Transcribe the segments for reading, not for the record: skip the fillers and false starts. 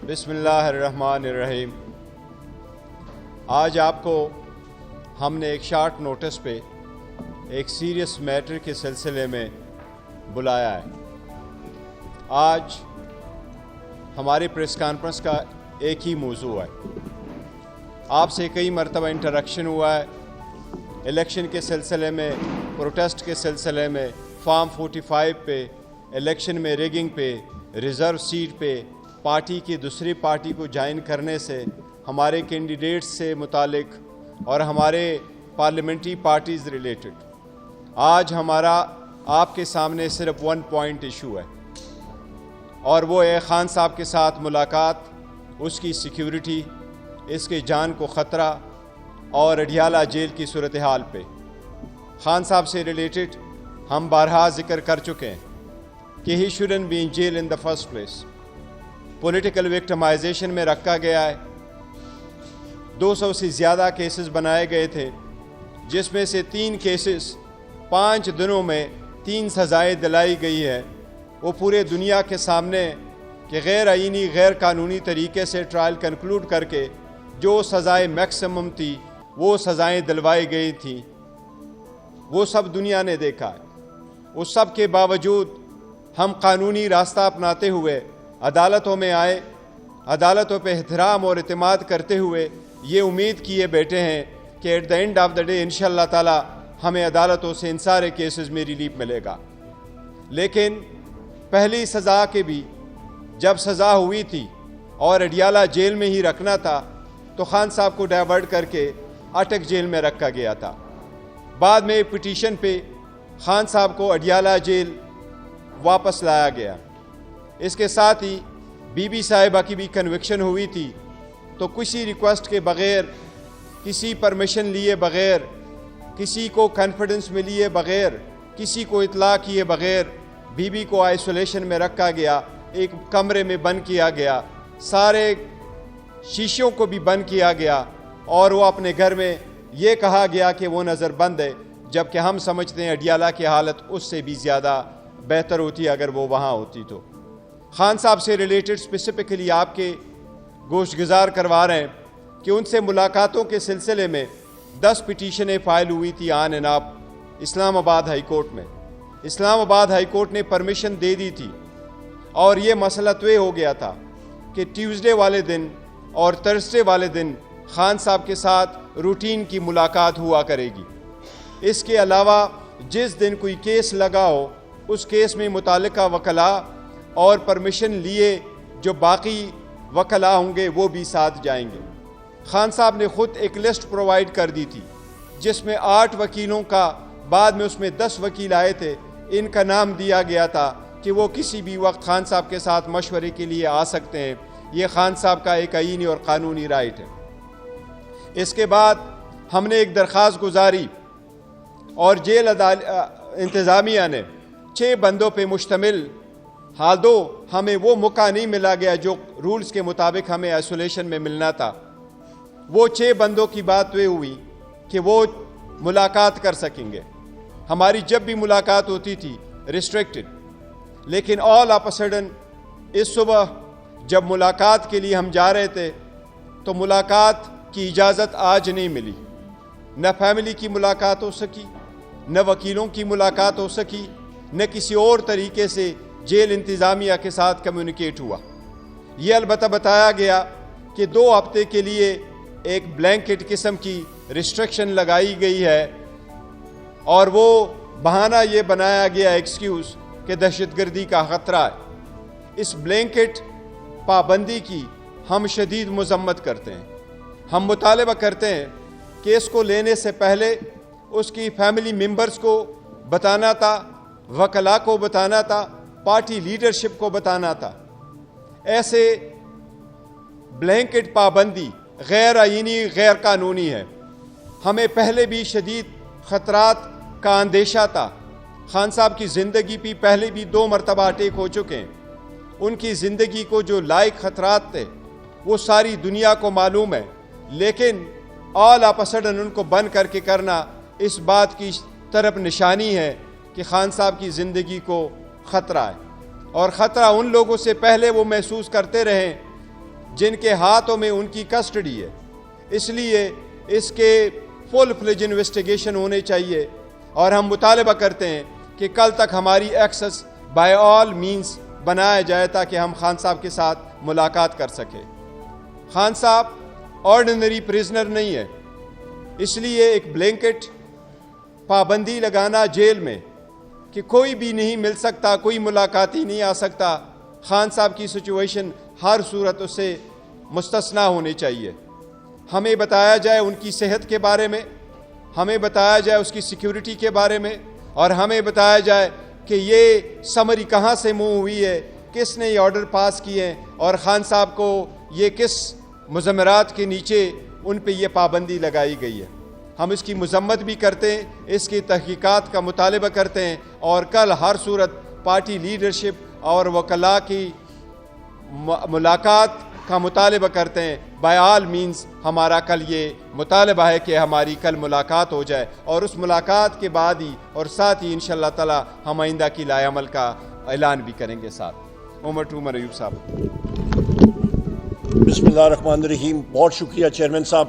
بسم اللہ الرحمن الرحیم۔ آج آپ کو ہم نے ایک شارٹ نوٹس پہ ایک سیریس میٹر کے سلسلے میں بلایا ہے۔ آج ہماری پریس کانفرنس کا ایک ہی موضوع ہے۔ آپ سے کئی مرتبہ انٹریکشن ہوا ہے الیکشن کے سلسلے میں، پروٹیسٹ کے سلسلے میں، فارم 45 پہ، الیکشن میں ریگنگ پہ، ریزرو سیٹ پہ، پارٹی کی دوسری پارٹی کو جوائن کرنے سے، ہمارے کینڈیڈیٹس سے متعلق اور ہمارے پارلیمنٹری پارٹیز ریلیٹڈ۔ آج ہمارا آپ کے سامنے صرف 1 پوائنٹ ایشو ہے، اور وہ ہے خان صاحب کے ساتھ ملاقات، اس کی سیکیورٹی، اس کے جان کو خطرہ اور اڈیالہ جیل کی صورتحال پہ۔ خان صاحب سے ریلیٹڈ ہم بارہا ذکر کر چکے ہیں کہ ہی student be in jail in the first place. Political victimization میں رکھا گیا ہے۔ 200 سے زیادہ کیسز بنائے گئے تھے، جس میں سے 3 کیسز 5 دنوں میں 3 سزائیں دلائی گئی ہے۔ وہ پورے دنیا کے سامنے کہ غیر آئینی غیر قانونی طریقے سے ٹرائل کنکلوڈ کر کے جو سزائیں میکسیمم تھی وہ سزائیں دلوائی گئی تھیں، وہ سب دنیا نے دیکھا ہے۔ اس سب کے باوجود ہم قانونی راستہ اپناتے ہوئے عدالتوں میں آئے، عدالتوں پہ احترام اور اعتماد کرتے ہوئے یہ امید کیے بیٹھے ہیں کہ at the end of the day انشاءاللہ تعالی ہمیں عدالتوں سے ان سارے کیسز میں ریلیف ملے گا۔ لیکن پہلی سزا کے بھی جب سزا ہوئی تھی اور اڈیالہ جیل میں ہی رکھنا تھا تو خان صاحب کو ڈائیورٹ کر کے اٹک جیل میں رکھا گیا تھا۔ بعد میں پٹیشن پہ خان صاحب کو اڈیالہ جیل واپس لایا گیا۔ اس کے ساتھ ہی بی بی صاحبہ کی بھی کنوکشن ہوئی تھی، تو کسی ریکویسٹ کے بغیر، کسی پرمیشن لیے بغیر، کسی کو کانفیڈنس میں لیے بغیر، کسی کو اطلاع کیے بغیر بی بی کو آئسولیشن میں رکھا گیا، ایک کمرے میں بند کیا گیا، سارے شیشوں کو بھی بند کیا گیا، اور وہ اپنے گھر میں یہ کہا گیا کہ وہ نظر بند ہے، جبکہ ہم سمجھتے ہیں اڈیالہ کی حالت اس سے بھی زیادہ بہتر ہوتی اگر وہ وہاں ہوتی تو۔ خان صاحب سے ریلیٹڈ اسپیسیفکلی آپ کے گوشت گزار کروا رہے ہیں کہ ان سے ملاقاتوں کے سلسلے میں 10 پٹیشنیں فائل ہوئی تھی آن اینڈ آف اسلام آباد ہائی کورٹ میں۔ اسلام آباد ہائی کورٹ نے پرمیشن دے دی تھی، اور یہ مسئلہ طے ہو گیا تھا کہ ٹیوزڈے والے دن اور تھرسڈے والے دن خان صاحب کے ساتھ روٹین کی ملاقات ہوا کرے گی۔ اس کے علاوہ جس دن کوئی کیس لگا ہو اس کیس میں متعلقہ وکلاء اور پرمیشن لیے جو باقی وکلاء ہوں گے وہ بھی ساتھ جائیں گے۔ خان صاحب نے خود ایک لسٹ پرووائڈ کر دی تھی جس میں 8 وکیلوں کا، بعد میں اس میں 10 وکیل آئے تھے، ان کا نام دیا گیا تھا کہ وہ کسی بھی وقت خان صاحب کے ساتھ مشورے کے لیے آ سکتے ہیں۔ یہ خان صاحب کا ایک آئینی اور قانونی رائٹ ہے۔ اس کے بعد ہم نے ایک درخواست گزاری، اور جیل انتظامیہ نے 6 بندوں پہ مشتمل، حال دو ہمیں وہ موقع نہیں ملا گیا جو رولز کے مطابق ہمیں آئسولیشن میں ملنا تھا، وہ 6 بندوں کی بات طے ہوئی کہ وہ ملاقات کر سکیں گے۔ ہماری جب بھی ملاقات ہوتی تھی ریسٹرکٹڈ، لیکن آل آف اے سڈن اس صبح جب ملاقات کے لیے ہم جا رہے تھے تو ملاقات کی اجازت آج نہیں ملی۔ نہ فیملی کی ملاقات ہو سکی، نہ وکیلوں کی ملاقات ہو سکی، نہ کسی اور طریقے سے جیل انتظامیہ کے ساتھ کمیونیکیٹ ہوا۔ یہ البتہ بتایا گیا کہ 2 ہفتے کے لیے ایک بلینکٹ قسم کی ریسٹرکشن لگائی گئی ہے، اور وہ بہانہ یہ بنایا گیا ایکسکیوز کہ دہشت گردی کا خطرہ ہے۔ اس بلینکٹ پابندی کی ہم شدید مذمت کرتے ہیں۔ ہم مطالبہ کرتے ہیں کہ اس کو لینے سے پہلے اس کی فیملی ممبرز کو بتانا تھا، وکلاء کو بتانا تھا، پارٹی لیڈرشپ کو بتانا تھا۔ ایسے بلینکٹ پابندی غیر آئینی، غیر قانونی ہے۔ ہمیں پہلے بھی شدید خطرات کا اندیشہ تھا۔ خان صاحب کی زندگی پہ پہلے بھی 2 مرتبہ اٹیک ہو چکے ہیں۔ ان کی زندگی کو جو لائق خطرات تھے وہ ساری دنیا کو معلوم ہے، لیکن آل آف اے سڈن ان کو بند کر کے کرنا اس بات کی طرف نشانی ہے کہ خان صاحب کی زندگی کو خطرہ ہے، اور خطرہ ان لوگوں سے پہلے وہ محسوس کرتے رہیں جن کے ہاتھوں میں ان کی کسٹڈی ہے. اس لیے اس کے فل فلیج انویسٹیگیشن ہونے چاہیے اور ہم مطالبہ کرتے ہیں کہ کل تک ہماری ایکسس بائی آل مینز بنایا جائے تاکہ ہم خان صاحب کے ساتھ ملاقات کر سکیں. خان صاحب آرڈنری پریزنر نہیں ہے، اس لیے ایک بلینکٹ پابندی لگانا جیل میں کہ کوئی بھی نہیں مل سکتا، کوئی ملاقاتی نہیں آ سکتا. خان صاحب کی سچویشن ہر صورت اس سے مستثنیٰ ہونی چاہیے. ہمیں بتایا جائے ان کی صحت کے بارے میں، ہمیں بتایا جائے اس کی سیکیورٹی کے بارے میں، اور ہمیں بتایا جائے کہ یہ سمری کہاں سے موو ہوئی ہے، کس نے یہ آرڈر پاس کیے ہیں، اور خان صاحب کو یہ کس مضمرات کے نیچے ان پہ یہ پابندی لگائی گئی ہے. ہم اس کی مذمت بھی کرتے ہیں، اس کی تحقیقات کا مطالبہ کرتے ہیں، اور کل ہر صورت پارٹی لیڈرشپ اور وکلاء کی ملاقات کا مطالبہ کرتے ہیں. بائی آل مینز ہمارا کل یہ مطالبہ ہے کہ ہماری کل ملاقات ہو جائے، اور اس ملاقات کے بعد ہی اور ساتھ ہی انشاءاللہ تعالی ہم آئندہ کی لائے عمل کا اعلان بھی کریں گے. ساتھ عمر ایوب صاحب. بسم اللہ الرحمن الرحیم. بہت شکریہ چیئرمین صاحب.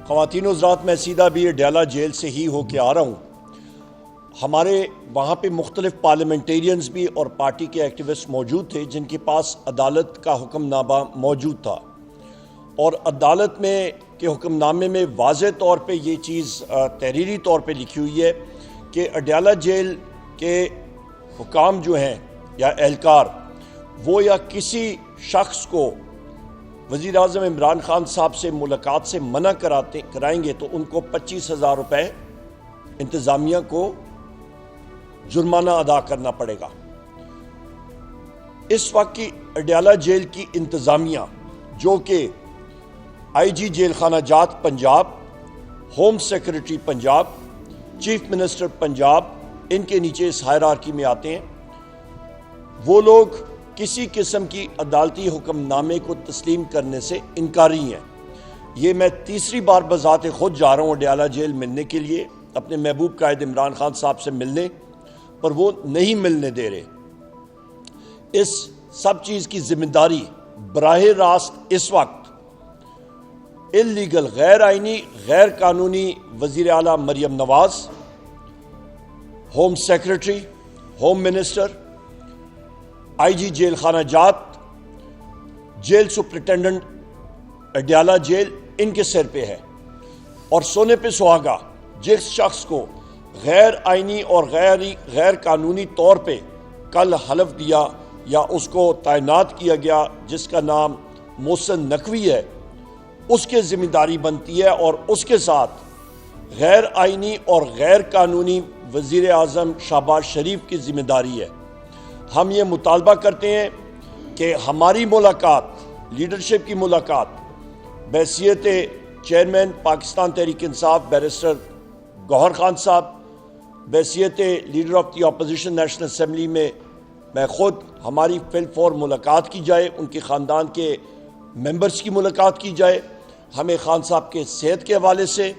خواتین و حضرات، میں سیدھا بھی اڈیالہ جیل سے ہی ہو کے آ رہا ہوں. ہمارے وہاں پہ مختلف پارلیمنٹیرینز بھی اور پارٹی کے ایکٹیوسٹ موجود تھے جن کے پاس عدالت کا حکم نامہ موجود تھا، اور عدالت میں کے حکم نامے میں واضح طور پہ یہ چیز تحریری طور پہ لکھی ہوئی ہے کہ اڈیالہ جیل کے حکام جو ہیں یا اہلکار، وہ یا کسی شخص کو وزیر اعظم عمران خان صاحب سے ملاقات سے منع کرائیں گے تو ان کو 25,000 روپے انتظامیہ کو جرمانہ ادا کرنا پڑے گا. اس وقت کی اڈیالہ جیل کی انتظامیہ، جو کہ آئی جی جیل خانہ جات Punjab, home secretary Punjab, chief minister Punjab, ان کے نیچے اس ہائرارکی میں آتے ہیں، وہ لوگ کسی قسم کی عدالتی حکم نامے کو تسلیم کرنے سے انکاری ہیں. یہ میں تیسری بار بذات خود جا رہا ہوں اڈیالہ جیل ملنے کے لیے اپنے محبوب قائد عمران خان صاحب سے ملنے، پر وہ نہیں ملنے دے رہے. اس سب چیز کی ذمہ داری براہ راست اس وقت اللیگل، غیر آئینی، غیر قانونی وزیر اعلیٰ Maryam Nawaz, home secretary, home minister, آئی جی جیل خانہ جات، جیل سپرنٹینڈنٹ اڈیالہ جیل، ان کے سر پہ ہے. اور سونے پہ سہاگا جس شخص کو غیر آئینی اور غیر قانونی طور پہ کل حلف دیا یا اس کو تعینات کیا گیا، جس کا نام محسن نقوی ہے، اس کے ذمہ داری بنتی ہے، اور اس کے ساتھ غیر آئینی اور غیر قانونی وزیر اعظم شہباز شریف کی ذمہ داری ہے. ہم یہ مطالبہ کرتے ہیں کہ ہماری ملاقات، لیڈرشپ کی ملاقات، بحیثیت چیئرمین پاکستان تحریک انصاف بیرسٹر گوہر خان صاحب، بحیثیت leader of the opposition national assembly میں خود، ہماری فی الفور ملاقات کی جائے، ان کے خاندان کے ممبرز کی ملاقات کی جائے. ہمیں خان صاحب کے صحت کے حوالے سے،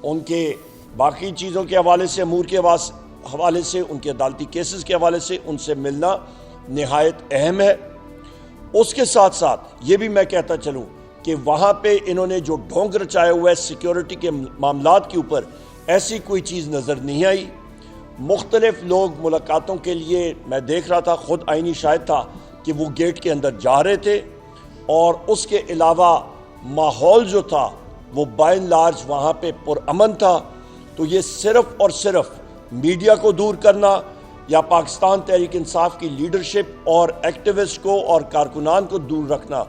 ان کے باقی چیزوں کے حوالے سے، امور کے حوالے سے، ان کے عدالتی کیسز کے حوالے سے ان سے ملنا نہایت اہم ہے. اس کے ساتھ ساتھ یہ بھی میں کہتا چلوں کہ وہاں پہ انہوں نے جو ڈھونگ رچایا ہوا ہے سیکیورٹی کے معاملات کے اوپر، ایسی کوئی چیز نظر نہیں آئی. مختلف لوگ ملاقاتوں کے لیے، میں دیکھ رہا تھا، خود آئینی شاہد تھا کہ وہ گیٹ کے اندر جا رہے تھے، اور اس کے علاوہ ماحول جو تھا وہ بائی اینڈ لارج وہاں پہ پرامن تھا. تو یہ صرف اور صرف میڈیا کو دور کرنا یا پاکستان تحریک انصاف کی لیڈرشپ اور ایکٹیوسٹ کو اور کارکنان کو دور رکھنا،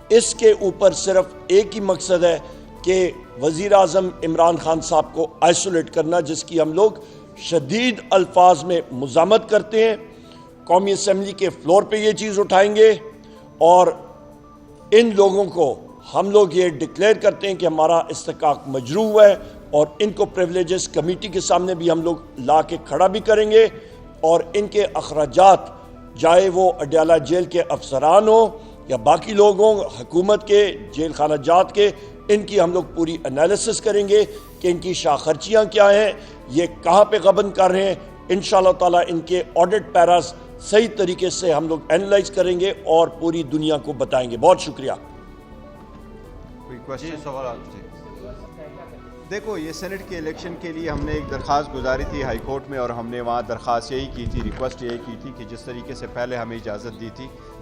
اس کے اوپر صرف ایک ہی مقصد ہے کہ وزیر اعظم عمران خان صاحب کو آئسولیٹ کرنا، جس کی ہم لوگ شدید الفاظ میں مذمت کرتے ہیں. قومی اسمبلی کے فلور پہ یہ چیز اٹھائیں گے، اور ان لوگوں کو ہم لوگ یہ ڈکلیئر کرتے ہیں کہ ہمارا استحقاق مجروح ہوا ہے، اور ان کو پریولیجز کمیٹی کے سامنے بھی ہم لوگ لا کے کھڑا بھی کریں گے، اور ان کے اخراجات، چاہے وہ اڈیالہ جیل کے افسران ہوں یا باقی لوگ ہوں، حکومت کے، جیل خانہ جات کے، ان کی ہم لوگ پوری انالیسس کریں گے کہ ان کی شاہ خرچیاں کیا ہیں، یہ کہاں پہ غبن کر رہے ہیں. انشاءاللہ تعالیٰ ان کے آڈٹ پیراز صحیح طریقے سے ہم لوگ اینالائز کریں گے اور پوری دنیا کو بتائیں گے. بہت شکریہ. کوئی کوشچن سوالات؟ دیکھو یہ سینٹ کے الیکشن کے لیے ہم نے ایک درخواست گزاری تھی ہائی کورٹ میں، اور ہم نے وہاں درخواست یہی کی تھی، ریکویسٹ یہی کی تھی کہ جس طریقے سے پہلے ہمیں اجازت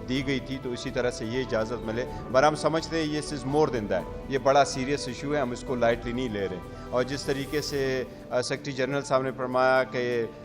دی گئی تھی تو اسی طرح سے یہ اجازت ملے. پر ہم سمجھتے ہیں یہ از مور دین دیٹ، یہ بڑا سیریس ایشو ہے، ہم اس کو لائٹلی نہیں لے رہے. اور جس طریقے سے سیکرٹری جنرل صاحب نے فرمایا کہ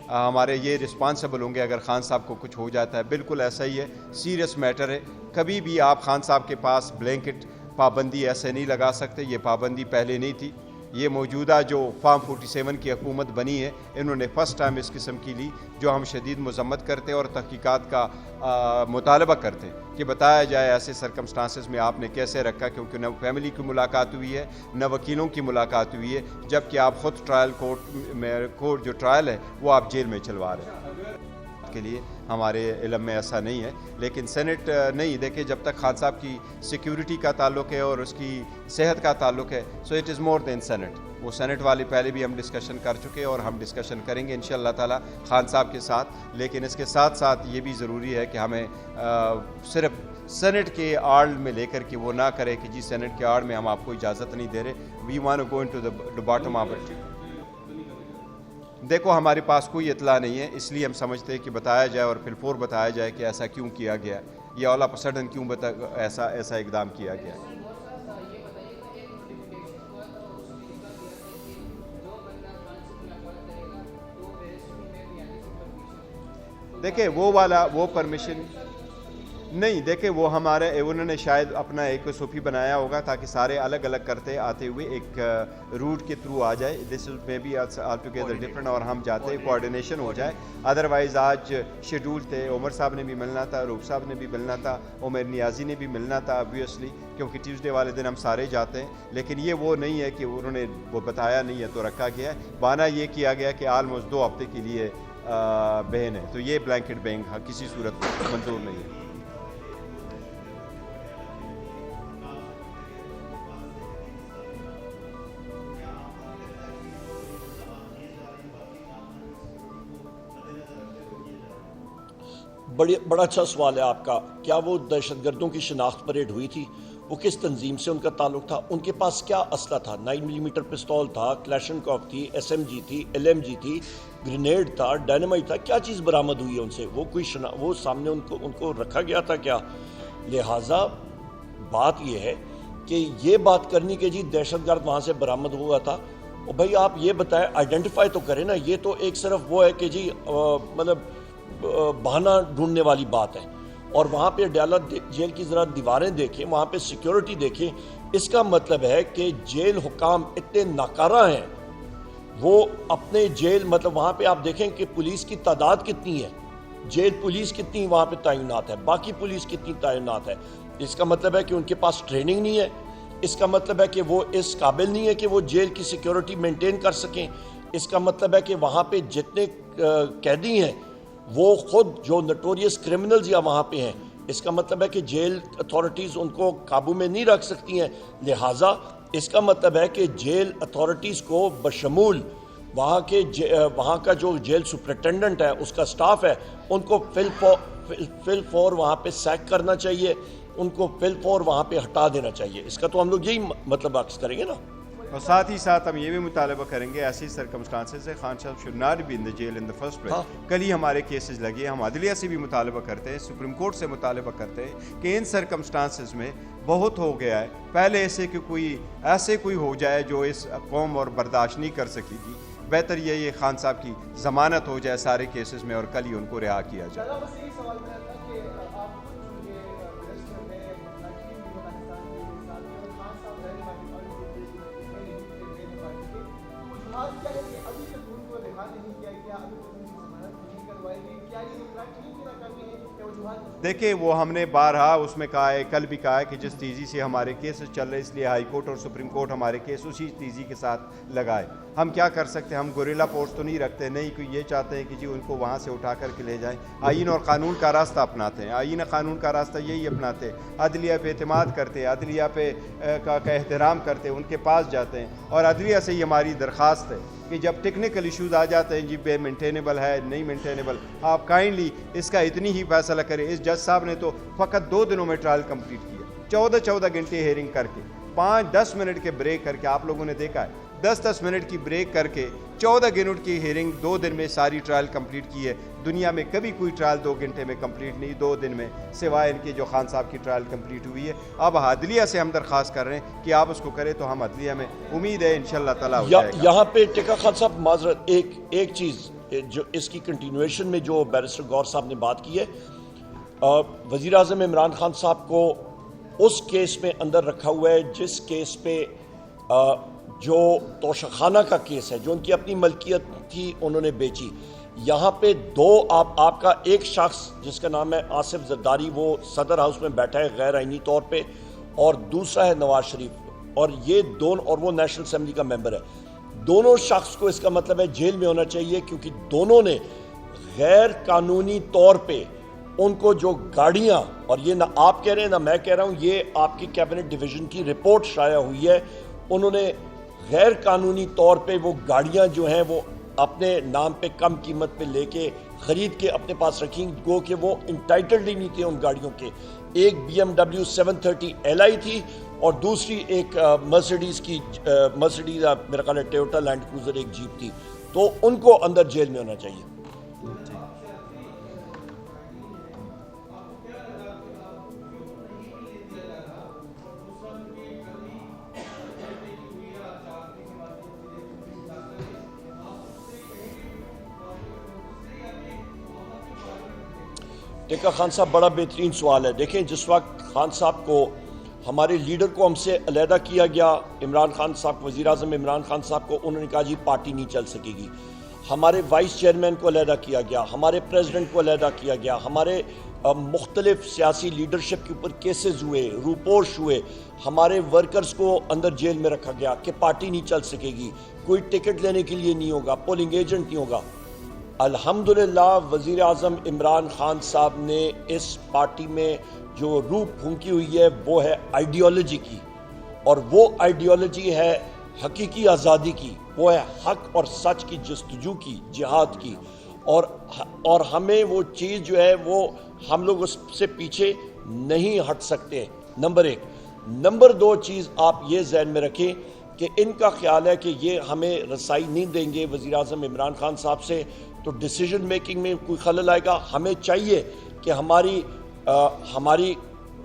ہمارے یہ رسپانسبل ہوں گے اگر خان صاحب کو کچھ ہو جاتا ہے، بالکل ایسا ہی ہے، سیریس میٹر ہے. کبھی بھی آپ خان صاحب کے پاس بلینکٹ پابندی ایسے نہیں لگا سکتے، یہ پابندی پہلے نہیں تھی. یہ موجودہ جو فارم 47 کی حکومت بنی ہے، انہوں نے فرسٹ ٹائم اس قسم کی لی، جو ہم شدید مذمت کرتے ہیں اور تحقیقات کا مطالبہ کرتے ہیں کہ بتایا جائے ایسے سرکمسٹانسز میں آپ نے کیسے رکھا، کیونکہ نہ فیملی کی ملاقات ہوئی ہے نہ وکیلوں کی ملاقات ہوئی ہے، جبکہ آپ خود ٹرائل کورٹ جو ٹرائل ہے وہ آپ جیل میں چلوا رہے ہیں. کے لیے ہمارے علم میں ایسا نہیں ہے. لیکن سینٹ نہیں، دیکھیں جب تک خان صاحب کی سیکیورٹی کا تعلق ہے اور اس کی صحت کا تعلق ہے، so it is more than cent. وہ سینٹ والے پہلے بھی ہم ڈسکشن کر چکے اور ہم ڈسکشن کریں گے انشاءاللہ تعالی خان صاحب کے ساتھ. لیکن اس کے ساتھ ساتھ یہ بھی ضروری ہے کہ ہمیں صرف سینٹ کے آڑ میں لے کر کے وہ نہ کرے کہ جی سینٹ کے آڑ میں ہم آپ کو اجازت نہیں دے رہے. We want to go into the bottom of it. دیکھو ہمارے پاس کوئی اطلاع نہیں ہے، اس لیے ہم سمجھتے ہیں کہ بتایا جائے اور پھر فور بتایا جائے کہ ایسا کیوں کیا گیا، یا آل آف اے سڈن کیوں ایسا اقدام کیا گیا. دیکھیں وہ پرمیشن نہیں، دیکھیں وہ ہمارے انہوں نے شاید اپنا ایک صوفی بنایا ہوگا تاکہ سارے الگ الگ کرتے آتے ہوئے ایک روٹ کے تھرو آ جائے. دس میں بی آل ٹوگیدر ڈفرینٹ، اور ہم چاہتے ہیں کوآرڈینیشن ہو جائے. ادروائز آج شیڈول تھے، عمر صاحب نے بھی ملنا تھا، روپ صاحب نے بھی ملنا تھا، عمر نیازی نے بھی ملنا تھا obviously، کیونکہ ٹیوزڈے والے دن ہم سارے جاتے ہیں. لیکن یہ وہ نہیں ہے کہ انہوں نے وہ بتایا نہیں ہے تو رکھا گیا ہے. بہانہ یہ کیا گیا کہ آلموسٹ 2 ہفتے کے لیے بین ہے، تو یہ بلینکٹ بینگ کسی صورت میں منظور نہیں ہے. بڑا اچھا سوال ہے آپ کا. کیا وہ دہشت گردوں کی شناخت پریڈ ہوئی تھی؟ وہ کس تنظیم سے ان کا تعلق تھا؟ ان کے پاس کیا اسلحہ تھا؟ 9 ملی میٹر پستول تھا، کلیشنکوف تھی، SMG تھی، LMG تھی، گرینیڈ تھا، ڈائنامائٹ تھا. کیا چیز برآمد ہوئی ہے ان سے؟ وہ سامنے ان کو رکھا گیا تھا کیا؟ لہٰذا بات یہ ہے کہ یہ بات کرنی کہ جی دہشت گرد وہاں سے برآمد ہوا تھا، اور بھائی آپ یہ بتائیں، آئیڈینٹیفائی تو کریں نا. یہ تو ایک صرف وہ ہے کہ جی مطلب بہانہ ڈھونڈنے والی بات ہے. اور وہاں پہ ڈیالہ جیل کی ذرا دیواریں دیکھیں، وہاں پہ سیکیورٹی دیکھیں. اس کا مطلب ہے کہ جیل حکام اتنے ناکارہ ہیں، وہ اپنے جیل مطلب وہاں پہ آپ دیکھیں کہ پولیس کی تعداد کتنی ہے، جیل پولیس کتنی وہاں پہ تعینات ہے، باقی پولیس کتنی تعینات ہے. اس کا مطلب ہے کہ ان کے پاس ٹریننگ نہیں ہے. اس کا مطلب ہے کہ وہ اس قابل نہیں ہے کہ وہ جیل کی سیکیورٹی مینٹین کر سکیں. اس کا مطلب ہے کہ وہاں پہ جتنے قیدی ہیں وہ خود جو نٹوریس کرمنلز یا وہاں پہ ہیں. اس کا مطلب ہے کہ جیل اتھارٹیز ان کو قابو میں نہیں رکھ سکتی ہیں. لہٰذا اس کا مطلب ہے کہ جیل اتھارٹیز کو بشمول وہاں کا جو جیل سپرنٹینڈنٹ ہے، اس کا سٹاف ہے، ان کو فل فور وہاں پہ سیک کرنا چاہیے، ان کو فل فور وہاں پہ ہٹا دینا چاہیے. اس کا تو ہم لوگ یہی مطلب عکس کریں گے نا. اور ساتھ ہی ساتھ ہم یہ بھی مطالبہ کریں گے ایسی سرکمسٹانسز ہے خان صاحب should not be in the jail in the first place. کل ہی ہمارے کیسز لگے، ہم عدلیہ سے بھی مطالبہ کرتے ہیں، سپریم کورٹ سے مطالبہ کرتے ہیں کہ ان سرکمسٹانسز میں بہت ہو گیا ہے. پہلے ایسے کوئی ہو جائے جو اس قوم اور برداشت نہیں کر سکی تھی. بہتر یہ خان صاحب کی ضمانت ہو جائے سارے کیسز میں اور کل ہی ان کو رہا کیا جائے. دیکھیں وہ ہم نے بارہا اس میں کہا ہے، کل بھی کہا ہے کہ جس تیزی سے ہمارے کیسز چل رہے اس لیے ہائی کورٹ اور سپریم کورٹ ہمارے کیس اسی تیزی کے ساتھ لگائے. ہم کیا کر سکتے ہیں؟ ہم گوریلا فورس تو نہیں رکھتے، نہیں کوئی یہ چاہتے ہیں کہ جی ان کو وہاں سے اٹھا کر کے لے جائیں. آئین اور قانون کا راستہ اپناتے ہیں، آئین قانون کا راستہ یہی اپناتے ہیں. عدلیہ پہ اعتماد کرتے ہیں، عدلیہ پہ کا احترام کرتے ہیں، ان کے پاس جاتے ہیں. اور عدلیہ سے ہی ہماری درخواست ہے کہ جب ٹیکنیکل ایشوز آ جاتے ہیں جی بے مینٹینیبل ہے نہیں مینٹینیبل، آپ کائنڈلی اس کا اتنی ہی فیصلہ کریں. اس جج صاحب نے تو فقط 2 دنوں میں ٹرائل کمپلیٹ کیا، 14 گھنٹے ہیئرنگ کر کے، 5-10 منٹ کے بریک کر کے. آپ لوگوں نے دیکھا ہے 10 منٹ کی بریک کر کے 14 منٹ کی ہیئرنگ 2 دن میں ساری ٹرائل کمپلیٹ کی ہے. دنیا میں کبھی کوئی ٹرائل 2 گھنٹے میں کمپلیٹ نہیں، 2 دن میں، سوائے ان کے جو خان صاحب کی ٹرائل کمپلیٹ ہوئی ہے. اب عدلیہ سے ہم درخواست کر رہے ہیں کہ آپ اس کو کریں، تو ہم عدلیہ میں امید ہے انشاءاللہ تعالیٰ ہو جائے گا. یہاں پہ ٹکا خان صاحب معذرت ایک چیز جو اس کی کنٹینویشن میں جو بیرسٹر غور صاحب نے بات کی ہے، وزیر اعظم عمران خان صاحب کو اس کیس میں اندر رکھا ہوا ہے جس کیس پہ جو توشخانہ کا کیس ہے، جو ان کی اپنی ملکیت تھی انہوں نے بیچی. یہاں پہ 2 آپ کا ایک شخص جس کا نام ہے آصف زرداری، وہ صدر ہاؤس میں بیٹھا ہے غیر آئینی طور پہ، اور دوسرا ہے نواز شریف، اور یہ دونوں، اور وہ نیشنل اسمبلی کا ممبر ہے. دونوں شخص کو اس کا مطلب ہے جیل میں ہونا چاہیے، کیونکہ دونوں نے غیر قانونی طور پہ ان کو جو گاڑیاں، اور یہ نہ آپ کہہ رہے ہیں نہ میں کہہ رہا ہوں، یہ آپ کی کیبنٹ ڈویژن کی رپورٹ شائع ہوئی ہے، انہوں نے غیر قانونی طور پہ وہ گاڑیاں جو ہیں وہ اپنے نام پہ کم قیمت پہ لے کے خرید کے اپنے پاس رکھیں، گو کہ وہ انٹائٹلڈ ہی نہیں تھے ان گاڑیوں کے. ایک BMW 730 LI تھی، اور دوسری ایک مرسیڈیز میرا خیال ہے ٹویوٹا لینڈ کروزر ایک جیپ تھی. تو ان کو اندر جیل میں ہونا چاہیے. ٹکا خان صاحب بڑا بہترین سوال ہے. دیکھیں، جس وقت خان صاحب کو، ہمارے لیڈر کو ہم سے علیحدہ کیا گیا، عمران خان صاحب، وزیر اعظم عمران خان صاحب کو، انہوں نے کہا جی پارٹی نہیں چل سکے گی. ہمارے وائس چیئرمین کو علیحدہ کیا گیا، ہمارے پریزیڈنٹ کو علیحدہ کیا گیا، ہمارے مختلف سیاسی لیڈرشپ کے اوپر کیسز ہوئے، روپوش ہوئے، ہمارے ورکرز کو اندر جیل میں رکھا گیا کہ پارٹی نہیں چل سکے گی، کوئی ٹکٹ لینے کے لیے نہیں ہوگا، پولنگ ایجنٹ نہیں ہوگا. الحمدللہ وزیر اعظم عمران خان صاحب نے اس پارٹی میں جو روح پھونکی ہوئی ہے وہ ہے آئیڈیالوجی کی، اور وہ آئیڈیالوجی ہے حقیقی آزادی کی، وہ ہے حق اور سچ کی جستجو کی، جہاد کی. اور ہمیں وہ چیز جو ہے وہ ہم لوگ اس سے پیچھے نہیں ہٹ سکتے. نمبر 1. نمبر 2 چیز آپ یہ ذہن میں رکھیں کہ ان کا خیال ہے کہ یہ ہمیں رسائی نہیں دیں گے وزیر اعظم عمران خان صاحب سے تو ڈیسیجن میکنگ میں کوئی خلل آئے گا. ہمیں چاہیے کہ ہماری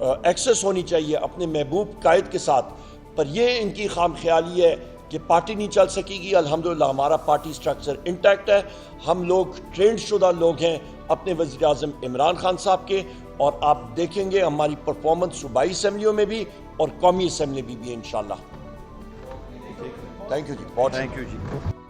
ایکسس ہونی چاہیے اپنے محبوب قائد کے ساتھ، پر یہ ان کی خام خیالی ہے کہ پارٹی نہیں چل سکے گی. الحمدللہ ہمارا پارٹی سٹرکچر انٹیکٹ ہے، ہم لوگ ٹرینڈ شدہ لوگ ہیں اپنے وزیر اعظم عمران خان صاحب کے، اور آپ دیکھیں گے ہماری پرفارمنس صوبائی اسمبلیوں میں بھی اور قومی اسمبلی بھی انشاءاللہ. تھینک یو جی. Thank you G.